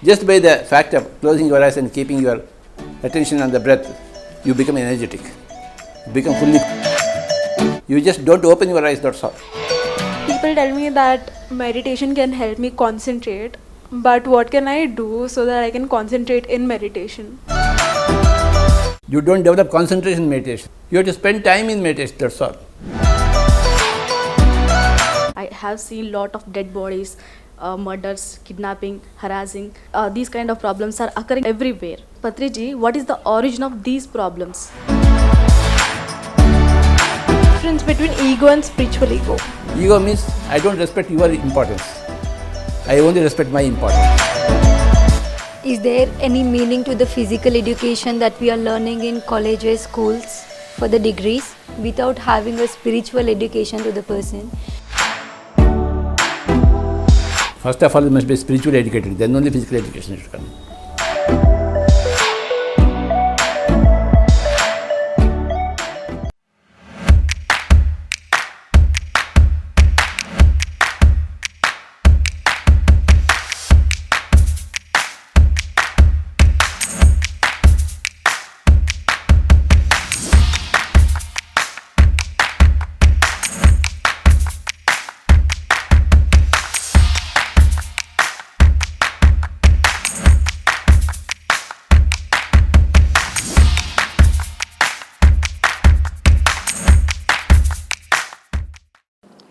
Just by the fact of closing your eyes and keeping your attention on the breath, you become energetic. You become fully. You just don't open your eyes, that's all. People tell me that meditation can help me concentrate, but what can I do so that I can concentrate in meditation? You don't develop concentration in meditation. You have to spend time in meditation, that's all. I have seen lot of dead bodies, murders, kidnapping, harassing. These kind of problems are occurring everywhere. Patriji, what is the origin of these problems? Difference between ego and spiritual ego. Ego means I don't respect your importance. I only respect my importance. Is there any meaning to the physical education that we are learning in colleges, schools for the degrees without having a spiritual education to the person? First of all, you must be spiritually educated, then only physical education should come.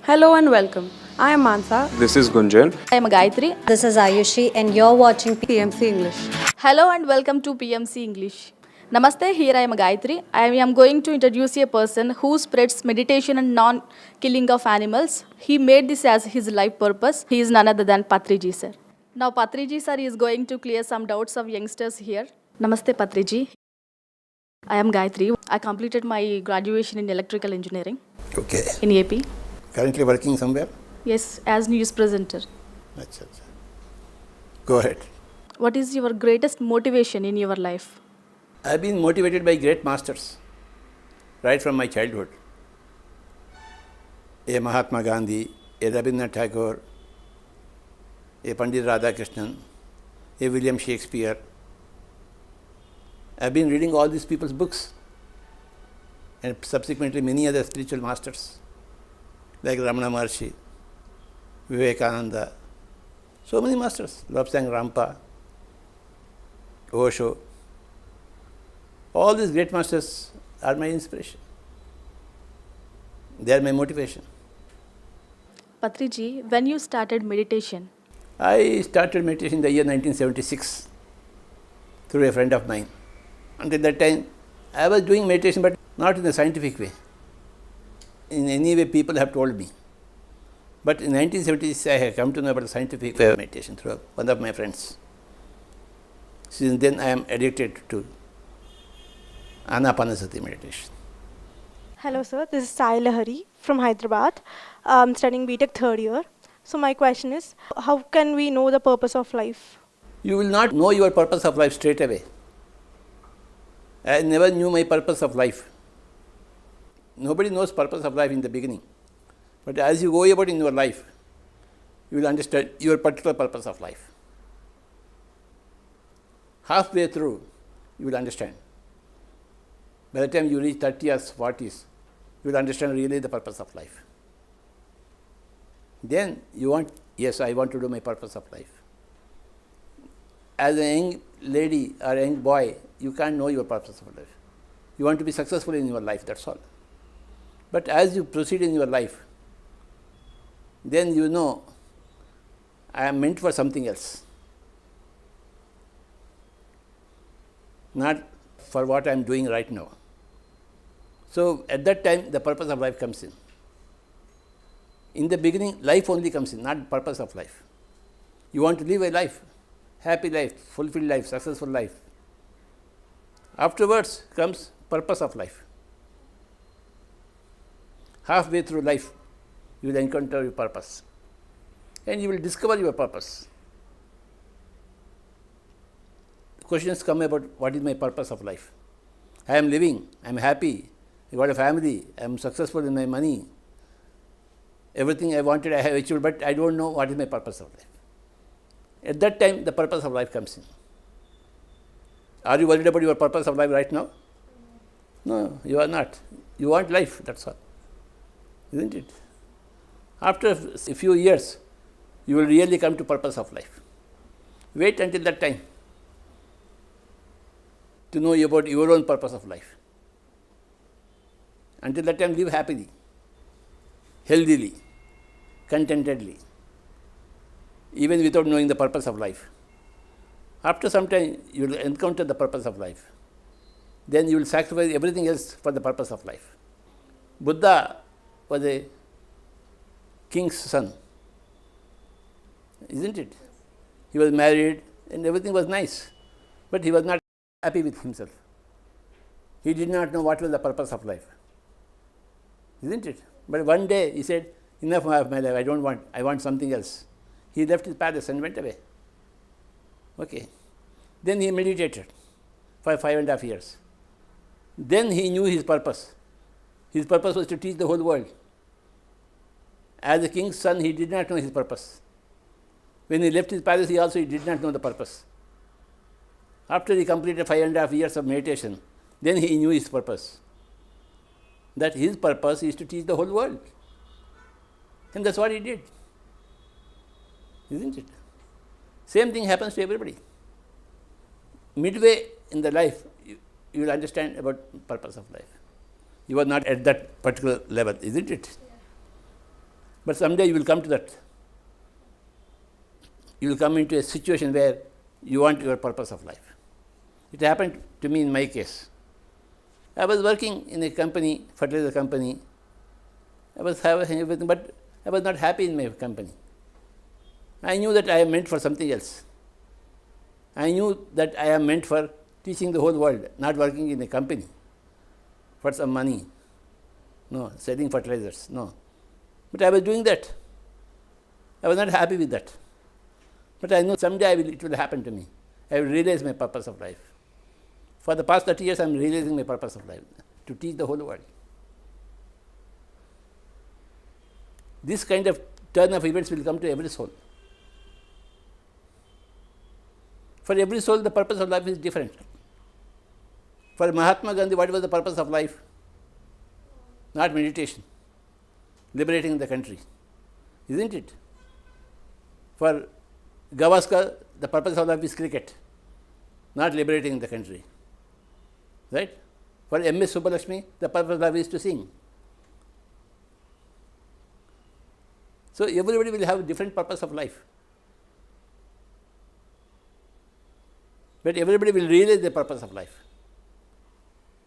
Hello and welcome. I am Mansa. This is Gunjan. I am Gayatri. This is Ayushi and you're watching PMC English. Hello and welcome to PMC English. Namaste, here I am Gayatri. I am going to introduce a person who spreads meditation and non-killing of animals. He made this as his life purpose. He is none other than Patriji sir. Now Patriji sir is going to clear some doubts of youngsters here. Namaste Patriji. I am Gayatri. I completed my graduation in electrical engineering Okay. in AP. Currently working somewhere? Yes, as news presenter. Achha. Go ahead. What is your greatest motivation in your life? I've been motivated by great masters right from my childhood. A Mahatma Gandhi, a Rabindranath Tagore, a Pandit Radhakrishnan, a William Shakespeare. I've been reading all these people's books and subsequently many other spiritual masters like Ramana Maharshi, Vivekananda, so many masters, Lobsang Rampa, Osho. All these great masters are my inspiration. They are my motivation. Patriji, when you started meditation, I started meditation in the year 1976 through a friend of mine. Until that time, I was doing meditation, but not in a scientific way. In any way, people have told me. But in 1976, I have come to know about the scientific way of meditation through one of my friends. Since then, I am addicted to Anapanasati meditation. Hello sir, this is Sai Lahari from Hyderabad. I'm studying BTech third year. So my question is, how can we know the purpose of life? You will not know your purpose of life straight away. I never knew my purpose of life. Nobody knows purpose of life in the beginning. But as you go about in your life, you will understand your particular purpose of life. Halfway through, you will understand. By the time you reach 30 or 40s, you will understand really the purpose of life. Then you want, yes, I want to do my purpose of life. As a young lady or a young boy, you can't know your purpose of life. You want to be successful in your life, that's all. But as you proceed in your life, then you know, I am meant for something else. Not for what I am doing right now. So at that time, the purpose of life comes in. In the beginning, life only comes in, not purpose of life. You want to live a life, happy life, fulfilled life, successful life. Afterwards comes purpose of life. Halfway through life, you will encounter your purpose and you will discover your purpose. Questions come about what is my purpose of life. I am living, I am happy, I got a family, I am successful in my money. Everything I wanted I have achieved, but I don't know what is my purpose of life. At that time, the purpose of life comes in. Are you worried about your purpose of life right now? No, you are not. You want life, that's all. Isn't it? After a few years, you will really come to purpose of life. Wait until that time to know about your own purpose of life. Until that time, live happily, healthily, contentedly, even without knowing the purpose of life. After some time, you will encounter the purpose of life. Then you will sacrifice everything else for the purpose of life. Buddha was a king's son, isn't it? He was married and everything was nice, but he was not happy with himself. He did not know what was the purpose of life, isn't it? But one day he said, enough of my life, I want something else. He left his palace and went away. Okay. Then he meditated for 5.5 years. Then he knew his purpose. His purpose was to teach the whole world. As a king's son, he did not know his purpose. When he left his palace, he did not know the purpose. After he completed 5.5 years of meditation, then he knew his purpose. That his purpose is to teach the whole world. And that's what he did. Isn't it? Same thing happens to everybody. Midway in the life, you will understand about purpose of life. You are not at that particular level, isn't it? But someday you will come to that. You will come into a situation where you want your purpose of life. It happened to me in my case. I was working in a company, fertilizer company. I was having everything, but I was not happy in my company. I knew that I am meant for something else. I knew that I am meant for teaching the whole world, not working in a company for some money. No, selling fertilizers, no. But I was doing that. I was not happy with that. But I know someday it will happen to me. I will realize my purpose of life. For the past 30 years, I am realizing my purpose of life, to teach the whole world. This kind of turn of events will come to every soul. For every soul, the purpose of life is different. For Mahatma Gandhi, what was the purpose of life? Not meditation, liberating the country, isn't it? For Gavaskar, the purpose of life is cricket, not liberating the country, right? For M.S. Subbulakshmi, the purpose of life is to sing. So everybody will have a different purpose of life. But everybody will realize the purpose of life.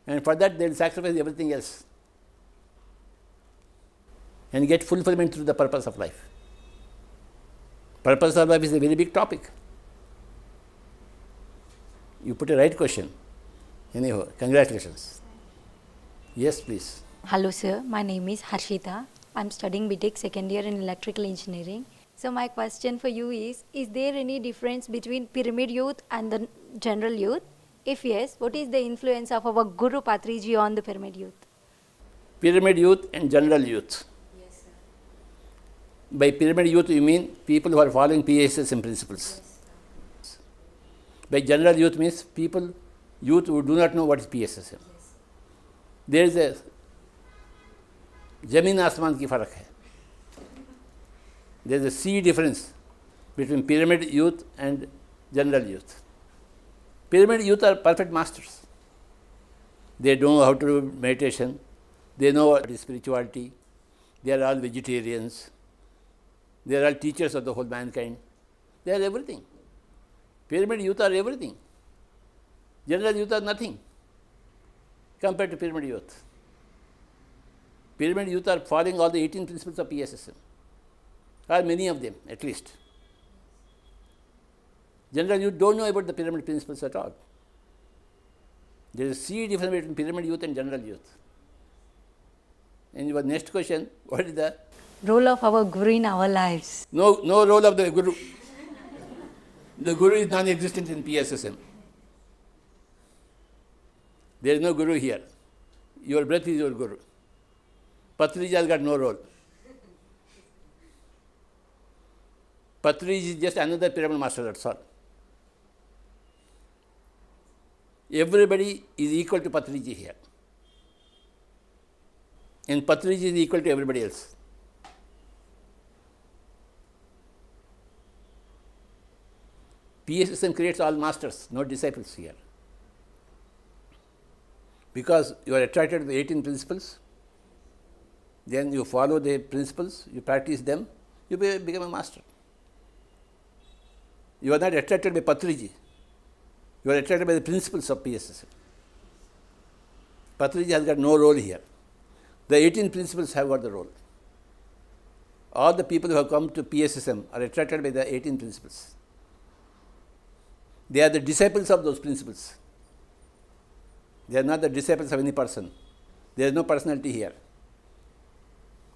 And for that, they will sacrifice everything else and get fulfillment through the purpose of life. Purpose of life is a very big topic. You put a right question. Anyhow, congratulations. Yes, please. Hello sir, my name is Harshita. I'm studying BTech second year in electrical engineering. So my question for you is there any difference between pyramid youth and the general youth? If yes, what is the influence of our Guru Patriji on the pyramid youth? Pyramid youth and general youth. Yes, sir. By pyramid youth, you mean people who are following PSSM principles. Yes. By general youth means youth who do not know what is PSSM. Yes. There is a Jameen Asman ki farak hai. There is a sea difference between pyramid youth and general youth. Pyramid youth are perfect masters. They know how to do meditation. They know what is spirituality. They are all vegetarians. They are all teachers of the whole mankind. They are everything. Pyramid youth are everything. General youth are nothing compared to pyramid youth. Pyramid youth are following all the 18 principles of PSSM, or many of them at least. General youth don't know about the pyramid principles at all. There is a sea difference between pyramid youth and general youth. And your next question, what is the Role of our Guru in our lives. no role of the Guru. The Guru is non-existent in PSSM. There is no Guru here. Your breath is your Guru. Patriji has got no role. Patriji is just another pyramid master, that's all. Everybody is equal to Patriji here. And Patriji is equal to everybody else. PSSM creates all masters, no disciples here. Because you are attracted to the 18 principles, then you follow the principles, you practice them, you become a master. You are not attracted by Patriji, you are attracted by the principles of PSSM. Patriji has got no role here. The 18 principles have got the role. All the people who have come to PSSM are attracted by the 18 principles. They are the disciples of those principles. They are not the disciples of any person. There is no personality here.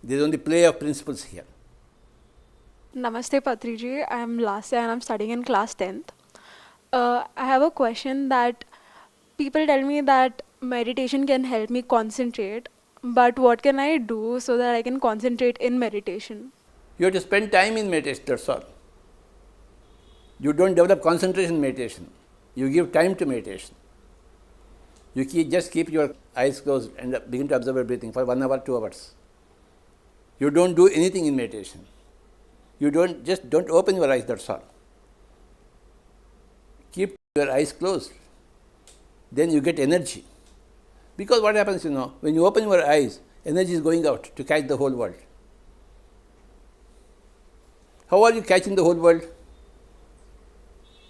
There is only play of principles here. Namaste Patriji, I am Lasya and I am studying in class 10th. I have a question that people tell me that meditation can help me concentrate, but what can I do so that I can concentrate in meditation? You have to spend time in meditation, that's all. You don't develop concentration in meditation. You give time to meditation. You just keep your eyes closed and begin to observe your breathing for 1 hour, 2 hours. You don't do anything in meditation. You don't open your eyes, that's all. Keep your eyes closed. Then you get energy. Because what happens, when you open your eyes, energy is going out to catch the whole world. How are you catching the whole world?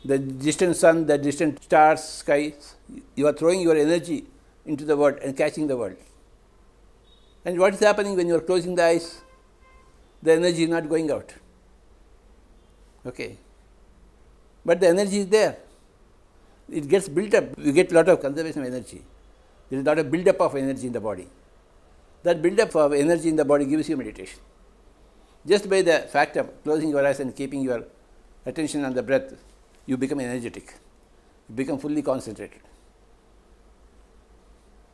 The distant sun, the distant stars, skies, you are throwing your energy into the world and catching the world. And what is happening when you are closing the eyes? The energy is not going out. Okay. But the energy is there. It gets built up. You get a lot of conservation of energy. There is a lot of build-up of energy in the body. That build-up of energy in the body gives you meditation. Just by the fact of closing your eyes and keeping your attention on the breath, you become energetic. You become fully concentrated.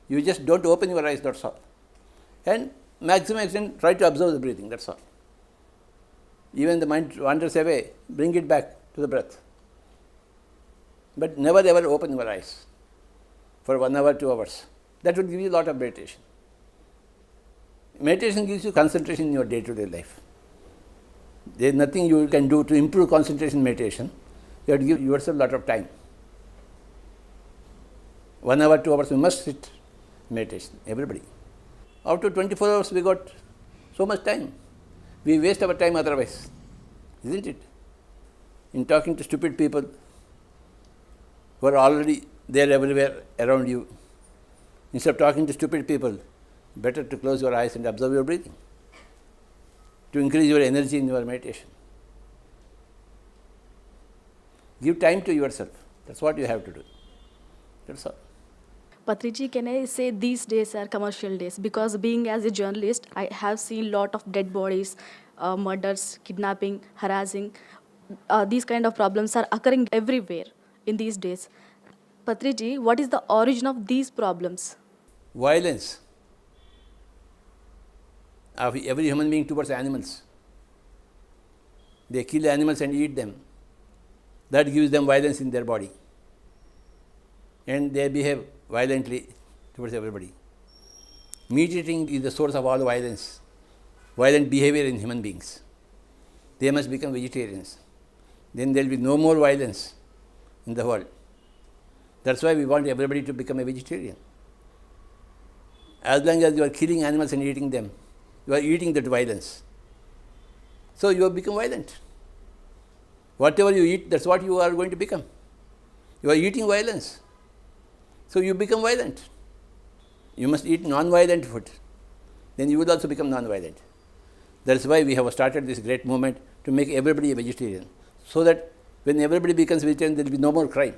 You just don't open your eyes, that's all. And maximum extent, try to observe the breathing, that's all. Even the mind wanders away, bring it back to the breath. But never ever open your eyes for 1 hour, 2 hours. That will give you a lot of meditation. Meditation gives you concentration in your day-to-day life. There is nothing you can do to improve concentration in meditation. You have to give yourself a lot of time. 1 hour, 2 hours, you must sit meditation, everybody. After 24 hours, we got so much time. We waste our time otherwise, isn't it? In talking to stupid people who are already there everywhere around you. Instead of talking to stupid people, better to close your eyes and observe your breathing to increase your energy in your meditation. Give time to yourself. That's what you have to do. That's all. Patriji, can I say these days are commercial days? Because being as a journalist, I have seen lot of dead bodies, murders, kidnapping, harassing. These kind of problems are occurring everywhere in these days. Patriji, what is the origin of these problems? Violence of every human being towards animals. They kill animals and eat them. That gives them violence in their body. And they behave violently towards everybody. Meat eating is the source of all violence, violent behavior in human beings. They must become vegetarians. Then there will be no more violence in the world. That's why we want everybody to become a vegetarian. As long as you are killing animals and eating them, you are eating that violence. So you have become violent. Whatever you eat, that's what you are going to become. You are eating violence. So you become violent. You must eat non-violent food. Then you will also become non-violent. That's why we have started this great movement to make everybody a vegetarian. So that when everybody becomes vegetarian, there will be no more crime.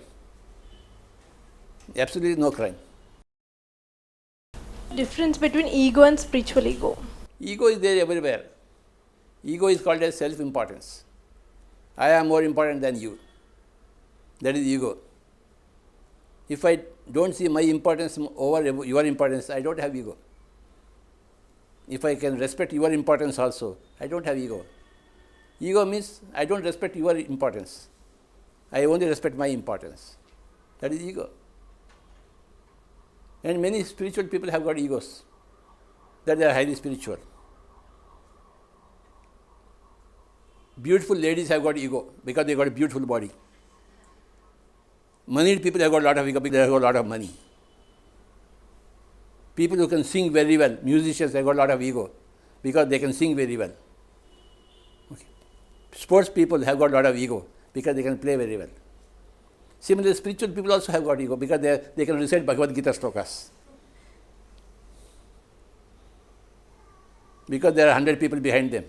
Absolutely no crime. Difference between ego and spiritual ego. Ego is there everywhere. Ego is called as self-importance. I am more important than you. That is ego. If I don't see my importance over your importance, I don't have ego. If I can respect your importance also, I don't have ego. Ego means I don't respect your importance. I only respect my importance. That is ego. And many spiritual people have got egos, that they are highly spiritual. Beautiful ladies have got ego because they got a beautiful body. Moneyed people have got a lot of ego because they have got a lot of money. People who can sing very well, musicians have got a lot of ego because they can sing very well. Okay. Sports people have got a lot of ego because they can play very well. Similarly, spiritual people also have got ego because they can recite Bhagavad Gita slokas. Because there are 100 people behind them,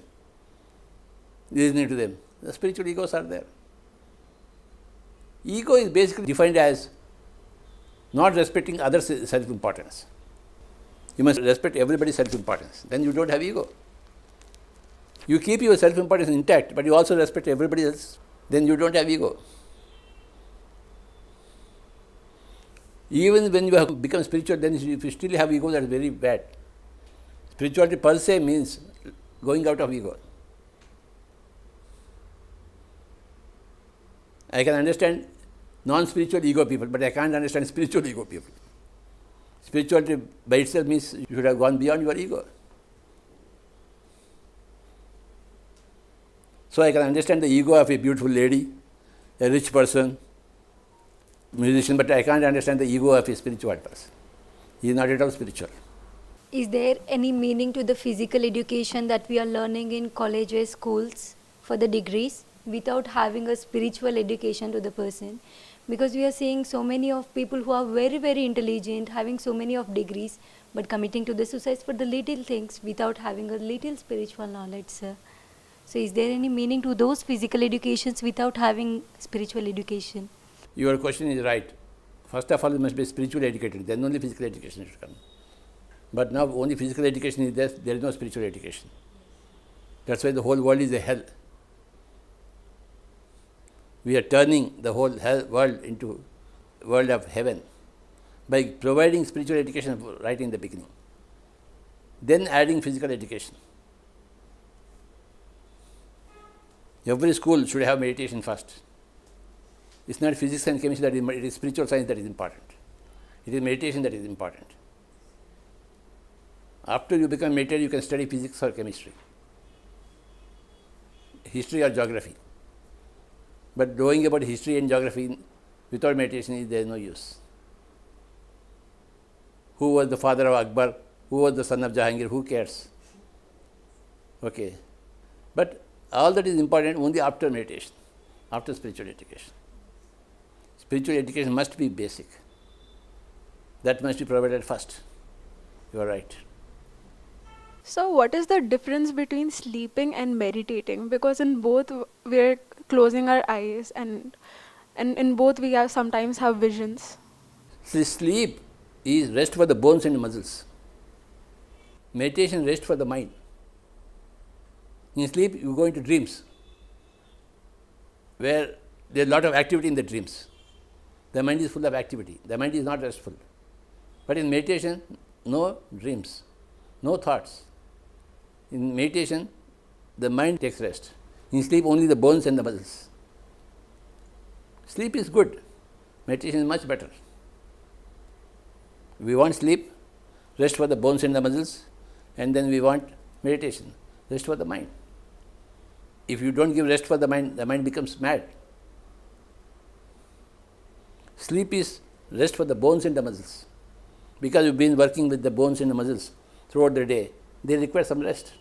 listening to them. The spiritual egos are there. Ego is basically defined as not respecting others' self-importance. You must respect everybody's self-importance. Then you don't have ego. You keep your self-importance intact, but you also respect everybody else. Then you don't have ego. Even when you have become spiritual, then if you still have ego, that is very bad. Spirituality per se means going out of ego. I can understand non-spiritual ego people, but I can't understand spiritual ego people. Spirituality by itself means you should have gone beyond your ego. So I can understand the ego of a beautiful lady, a rich person, musician, but I can't understand the ego of a spiritual person. He is not at all spiritual. Is there any meaning to the physical education that we are learning in colleges, schools for the degrees without having a spiritual education to the person? Because we are seeing so many of people who are very, very intelligent, having so many of degrees, but committing to the suicides for the little things without having a little spiritual knowledge, sir. So is there any meaning to those physical educations without having spiritual education? Your question is right. First of all, you must be spiritually educated, then only physical education should come. But now only physical education is there is no spiritual education. That's why the whole world is a hell. We are turning the whole world into a world of heaven by providing spiritual education right in the beginning, then adding physical education. Every school should have meditation first. It's not physics and chemistry that is, it is spiritual science that is important. It is meditation that is important. After you become meditator, you can study physics or chemistry, history or geography. But knowing about history and geography without meditation, there is no use. Who was the father of Akbar? Who was the son of Jahangir? Who cares? Okay. But all that is important only after meditation, after spiritual education. Spiritual education must be basic. That must be provided first. You are right. So, what is the difference between sleeping and meditating? Because in both we're closing our eyes, and in both we have sometimes have visions. See, sleep is rest for the bones and muscles. Meditation rest for the mind. In sleep, you go into dreams, where there is a lot of activity in the dreams. The mind is full of activity. The mind is not restful. But in meditation, no dreams, no thoughts. In meditation, the mind takes rest. In sleep, only the bones and the muscles. Sleep is good. Meditation is much better. We want sleep, rest for the bones and the muscles, and then we want meditation, rest for the mind. If you don't give rest for the mind becomes mad. Sleep is rest for the bones and the muscles. Because you've been working with the bones and the muscles throughout the day, they require some rest.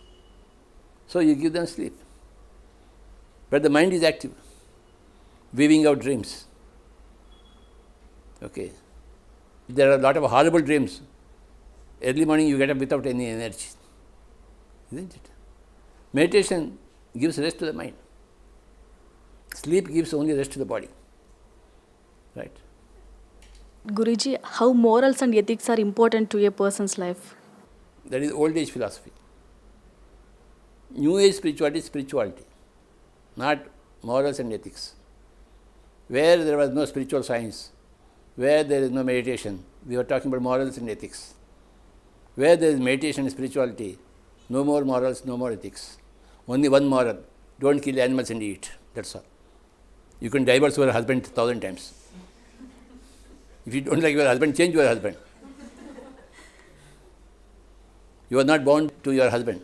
So you give them sleep. But the mind is active, weaving out dreams. Okay. There are a lot of horrible dreams. Early morning you get up without any energy. Isn't it? Meditation gives rest to the mind. Sleep gives only rest to the body. Right? Guruji, how morals and ethics are important to a person's life? That is old age philosophy. New age spirituality is spirituality, not morals and ethics. Where there was no spiritual science, where there is no meditation, we were talking about morals and ethics. Where there is meditation and spirituality, no more morals, no more ethics. Only one moral, don't kill animals and eat. That's all. You can divorce your husband 1,000 times. If you don't like your husband, change your husband. You are not bound to your husband.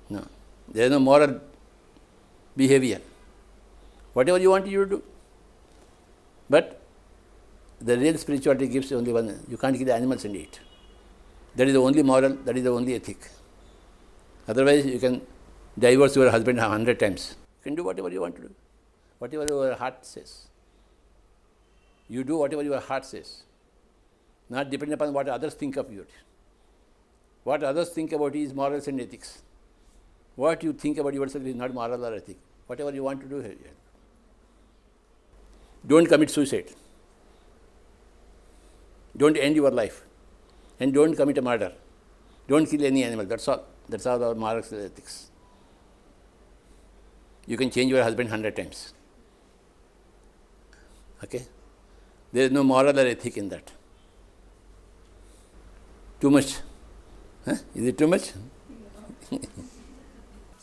No. There is no moral behavior. Whatever you want, you do. But the real spirituality gives only one. You can't kill the animals and eat. That is the only moral, that is the only ethic. Otherwise, you can divorce your husband 100 times. You can do whatever you want to do. Whatever your heart says. You do whatever your heart says. Not depending upon what others think of you. What others think about you is morals and ethics. What you think about yourself is not moral or ethic. Whatever you want to do, don't commit suicide. Don't end your life. And don't commit a murder. Don't kill any animal. That's all. That's all our morals and ethics. You can change your husband 100 times. Okay? There is no moral or ethic in that. Too much. Huh? Is it too much?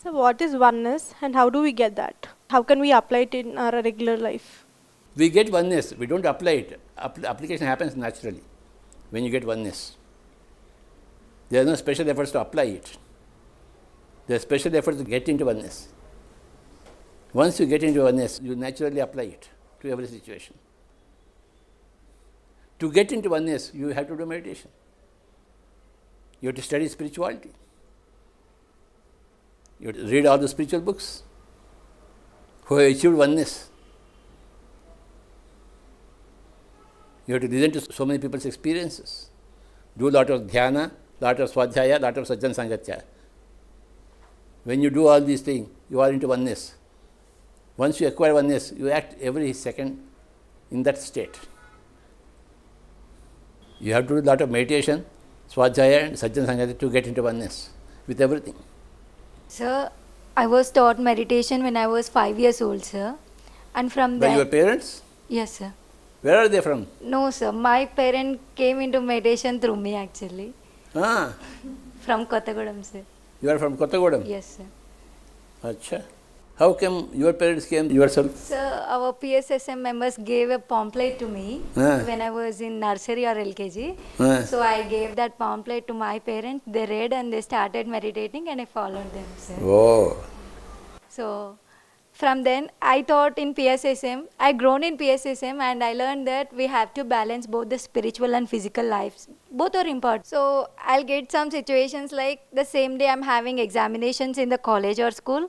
So what is oneness and how do we get that? How can we apply it in our regular life? We get oneness. We don't apply it. Application happens naturally when you get oneness. There are no special efforts to apply it. There are special efforts to get into oneness. Once you get into oneness, you naturally apply it to every situation. To get into oneness, you have to do meditation. You have to study spirituality. You have to read all the spiritual books who have achieved oneness. You have to listen to so many people's experiences. Do a lot of dhyana, lot of swadhyaya, lot of sajjan sangatya. When you do all these things, you are into oneness. Once you acquire oneness, you act every second in that state. You have to do a lot of meditation, swadhyaya and sajjan sangatya to get into oneness with everything. Sir, I was taught meditation when I was 5 years old, sir. And from By there... your parents? Yes, sir. Where are they from? No, sir. My parent came into meditation through me, actually. Ah, From Kottagudam, sir. you are from Kottagudam? Yes, sir. Acha. How come your parents came yourself? Sir, our PSSM members gave a pamphlet to me Ah. when I was in nursery or LKG. Ah. So I gave that pamphlet to my parents. They read and they started meditating and I followed them, sir. Oh. So from then I taught in PSSM. I grown in PSSM and I learned that we have to balance both the spiritual and physical lives. Both are important. So I'll get some situations like the same day I'm having examinations in the college or school,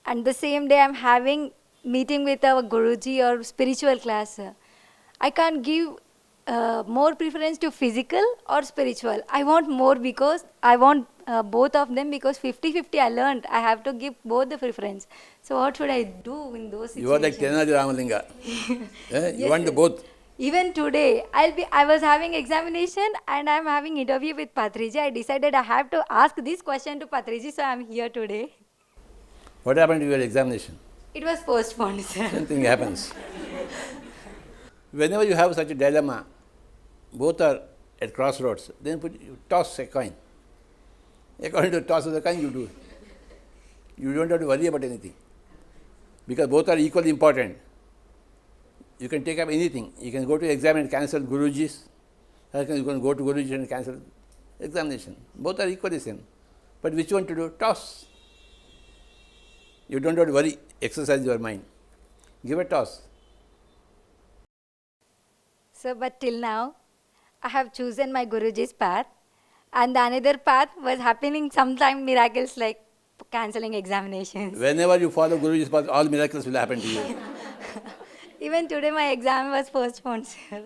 and the same day I'm having meeting with our Guruji or spiritual class. I can't give more preference to physical or spiritual. I want more because I want both of them, because 50-50 I learned. I have to give both the preference. So what should I do in those situations? You are like Tenali Ramalinga. You Yes, want sir. both. Even today, I was having examination and I'm having interview with Patriji. I decided I have to ask this question to Patriji, so I'm here today. What happened to your examination? It was postponed, sir. Same thing happens. Whenever you have such a dilemma, both are at crossroads, then you toss a coin. According to the toss of the coin, you do. You don't have to worry about anything, because both are equally important. You can take up anything. You can go to exam and cancel Guruji's, or you can go to Guruji and cancel examination. Both are equally same. But which one to do? Toss. You don't have to worry. Exercise your mind. Give a toss. So, but till now, I have chosen my Guruji's path, and the another path was happening sometime miracles like cancelling examinations. Whenever you follow Guruji's path, all miracles will happen to you. Even today my exam was postponed, sir.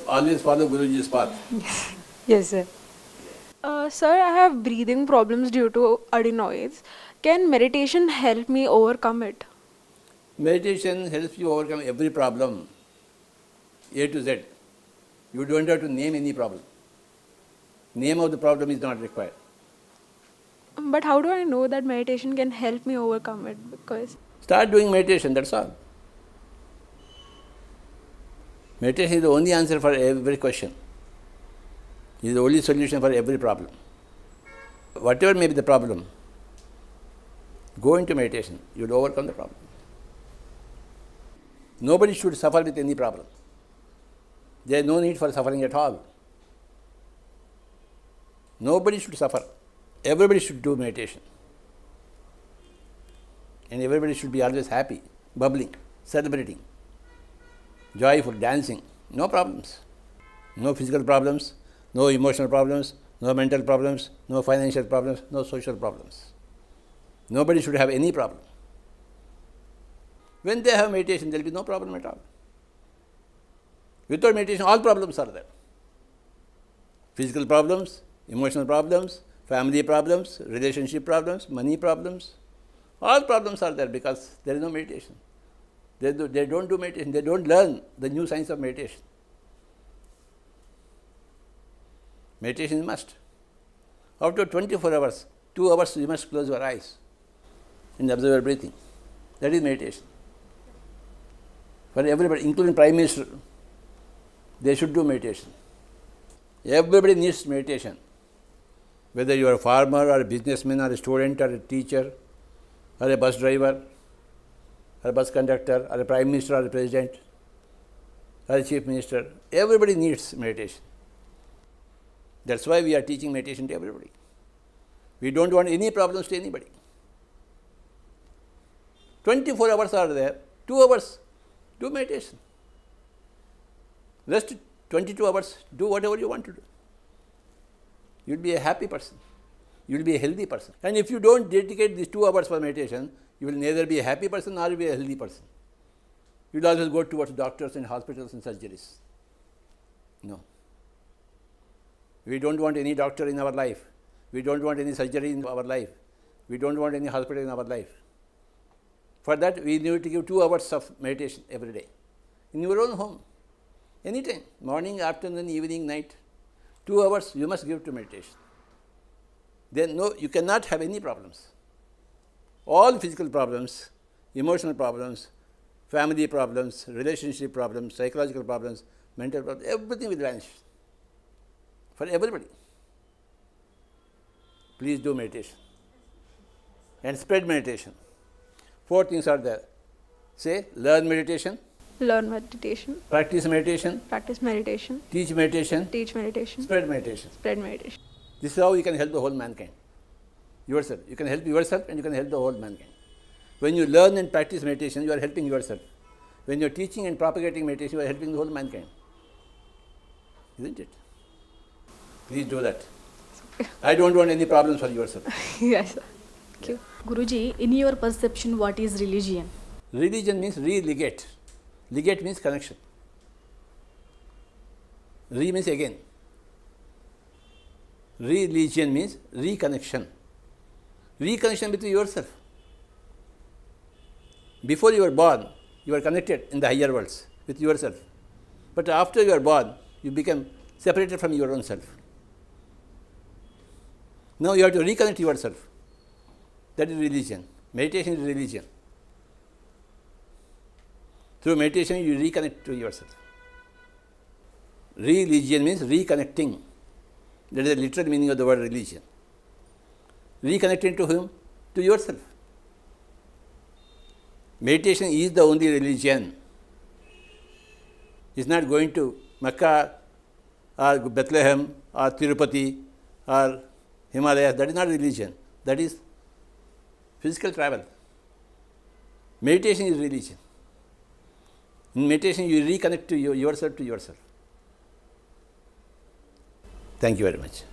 Always follow Guruji's path. Yes, sir. Sir, I have breathing problems due to adenoids. Can meditation help me overcome it? Meditation helps you overcome every problem, A to Z. You don't have to name any problem. Name of the problem is not required. But how do I know that meditation can help me overcome it? Because Start doing meditation, that's all. Meditation is the only answer for every question. It is the only solution for every problem. Whatever may be the problem, Go into meditation. You will overcome the problem. Nobody should suffer with any problem. There is no need for suffering at all. Nobody should suffer. Everybody should do meditation. And everybody should be always happy, bubbling, celebrating, joyful, dancing. No problems. No physical problems, no emotional problems, no mental problems, no financial problems, no social problems. Nobody should have any problem. When they have meditation, there will be no problem at all. Without meditation, all problems are there. Physical problems, emotional problems, family problems, relationship problems, money problems. All problems are there because there is no meditation. They don't do meditation. They don't learn the new science of meditation. Meditation is must. After 24 hours, 2 hours you must close your eyes and observe your breathing. That is meditation. For everybody, including Prime Minister, they should do meditation. Everybody needs meditation. Whether you are a farmer or a businessman or a student or a teacher or a bus driver or a bus conductor or a Prime Minister or a President or a Chief Minister, everybody needs meditation. That's why we are teaching meditation to everybody. We don't want any problems to anybody. 24 hours are there, 2 hours, do meditation. Rest 22 hours, do whatever you want to do. You will be a happy person. You will be a healthy person. And if you don't dedicate these 2 hours for meditation, you will neither be a happy person nor be a healthy person. You will always go towards doctors and hospitals and surgeries. No. We don't want any doctor in our life. We don't want any surgery in our life. We don't want any hospital in our life. For that, we need to give 2 hours of meditation every day. In your own home, anytime, morning, afternoon, evening, night, 2 hours you must give to meditation. Then no, you cannot have any problems. All physical problems, emotional problems, family problems, relationship problems, psychological problems, mental problems, everything will vanish. For everybody. Please do meditation. And spread meditation. 4 things are there. Say, learn meditation, Learn meditation, practice meditation, practice meditation, teach meditation, teach meditation, spread meditation. spread meditation. This is how you can help the whole mankind. Yourself. You can help yourself and you can help the whole mankind. When you learn and practice meditation, you are helping yourself. When you are teaching and propagating meditation, you are helping the whole mankind. Isn't it? Please do that. I don't want any problems for yourself. Yes, sir. Thank you. Guruji, in your perception, what is religion? Religion means re-legate. Legate means connection. Re means again. Religion means reconnection. Reconnection with yourself. Before you were born, you were connected in the higher worlds with yourself. But after you are born, you become separated from your own self. Now you have to reconnect yourself. That is religion. Meditation is religion. Through meditation, you reconnect to yourself. Religion means reconnecting. That is the literal meaning of the word religion. Reconnecting to whom? To yourself. Meditation is the only religion. It's not going to Mecca or Bethlehem or Tirupati or Himalayas. That is not religion. That is physical travel. Meditation is religion. In meditation, you reconnect to yourself to yourself. Thank you very much.